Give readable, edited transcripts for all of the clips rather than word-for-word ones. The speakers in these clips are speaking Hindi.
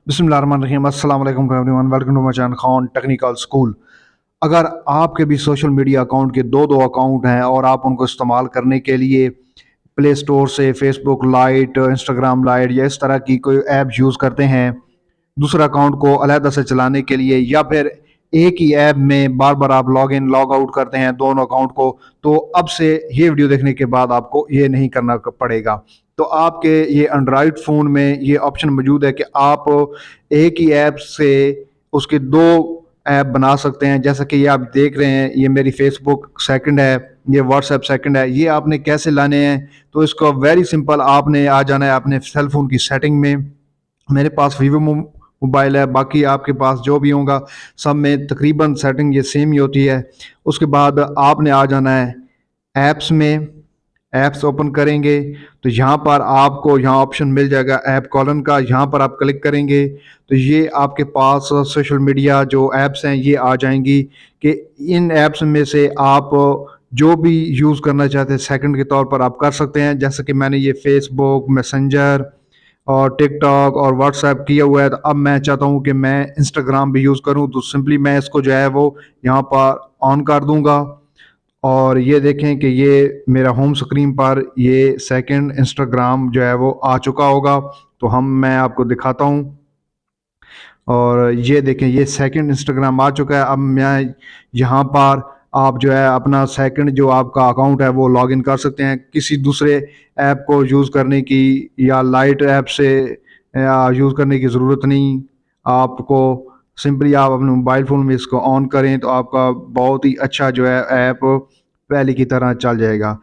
बिस्मिल्लाहिर्रहमानिर्रहीम। अस्सलाम वालेकुम everyone, welcome to my channel Khan technical school. अगर आपके भी सोशल मीडिया अकाउंट के दो दो अकाउंट हैं और आप उनको इस्तेमाल करने के लिए प्ले स्टोर से फेसबुक लाइट, इंस्टाग्राम लाइट या इस तरह की कोई ऐप यूज़ करते हैं दूसरा अकाउंट को अलहदा से चलाने के लिए, या फिर एक ही ऐप में बार बार आप लॉग इन लॉग आउट करते हैं दोनों अकाउंट को, तो अब से ये वीडियो देखने के बाद आपको ये नहीं करना पड़ेगा। तो आपके ये एंड्रॉयड फ़ोन में ये ऑप्शन मौजूद है कि आप एक ही ऐप से उसके दो ऐप बना सकते हैं। जैसा कि ये आप देख रहे हैं, ये मेरी फेसबुक सेकंड है, ये व्हाट्सएप सेकंड है। ये आपने कैसे लाने हैं? तो इसको वेरी सिंपल, आपने आ जाना है अपने सेल फोन की सेटिंग में। मेरे पास वीवो मोबाइल है, बाकी आपके पास जो भी होगा सब में तकरीबन सेटिंग ये सेम ही होती है। उसके बाद आपने आ जाना है ऐप्स में। ऐप्स ओपन करेंगे तो यहाँ पर आपको यहाँ ऑप्शन मिल जाएगा ऐप कॉलन का। यहाँ पर आप क्लिक करेंगे तो ये आपके पास सोशल मीडिया जो ऐप्स हैं ये आ जाएंगी कि इन ऐप्स में से आप जो भी यूज़ करना चाहते हैं सेकंड के तौर पर आप कर सकते हैं। जैसे कि मैंने ये फेसबुक, मैसेंजर और टिकटॉक और व्हाट्सएप किया हुआ है, तो अब मैं चाहता हूँ कि मैं इंस्टाग्राम भी यूज़ करूँ, तो सिंपली मैं इसको जो है वो यहाँ पर ऑन कर दूँगा। और ये देखें कि ये मेरा होम स्क्रीन पर ये सेकंड इंस्टाग्राम जो है वो आ चुका होगा। तो मैं आपको दिखाता हूँ। और ये देखें, ये सेकंड इंस्टाग्राम आ चुका है। अब मैं यहाँ पर आप जो है अपना सेकंड जो आपका अकाउंट है वो लॉगिन कर सकते हैं, किसी दूसरे ऐप को यूज़ करने की या लाइट ऐप से यूज़ करने की ज़रूरत नहीं। आपको सिंपली आप अपने मोबाइल फ़ोन में इसको ऑन करें तो आपका बहुत ही अच्छा जो है ऐप पहले की तरह चल जाएगा।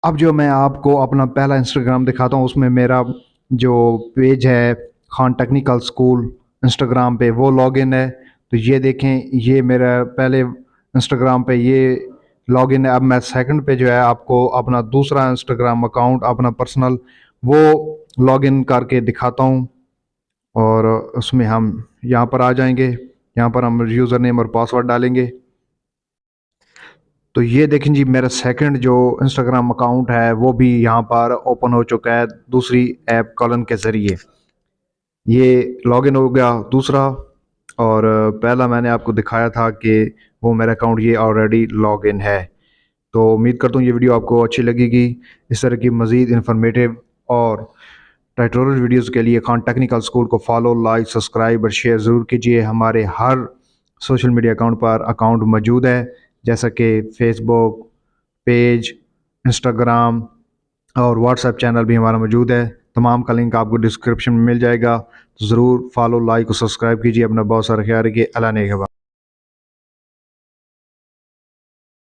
अब जो मैं आपको अपना पहला इंस्टाग्राम दिखाता हूँ, उसमें मेरा जो पेज है खान टेक्निकल स्कूल इंस्टाग्राम पे वो लॉगिन है। तो ये देखें, ये मेरा पहले इंस्टाग्राम पे ये लॉगिन है। अब मैं सेकंड पे जो है आपको अपना दूसरा इंस्टाग्राम अकाउंट अपना पर्सनल वो लॉगिन करके दिखाता हूँ। और उसमें हम यहाँ पर आ जाएंगे, यहाँ पर हम यूज़र नेम और पासवर्ड डालेंगे। तो ये देखें जी, मेरा सेकंड जो इंस्टाग्राम अकाउंट है वो भी यहाँ पर ओपन हो चुका है दूसरी ऐप कॉलन के ज़रिए। ये लॉगिन हो गया दूसरा, और पहला मैंने आपको दिखाया था कि वो मेरा अकाउंट ये ऑलरेडी लॉगिन है। तो उम्मीद करता हूँ ये वीडियो आपको अच्छी लगेगी। इस तरह की मज़ीद इंफॉर्मेटिव और ट्यूटोरियल वीडियोज़ के लिए खान टेक्निकल स्कूल को फॉलो, लाइक, सब्सक्राइब और शेयर ज़रूर कीजिए। हमारे हर सोशल मीडिया अकाउंट पर अकाउंट मौजूद है, जैसा कि फेसबुक पेज, इंस्टाग्राम और व्हाट्सएप चैनल भी हमारा मौजूद है। तमाम का लिंक आपको डिस्क्रिप्शन में मिल जाएगा। तो ज़रूर फॉलो, लाइक और सब्सक्राइब कीजिए। अपना बहुत सारा ख्याल रखिए। अल्लाह ने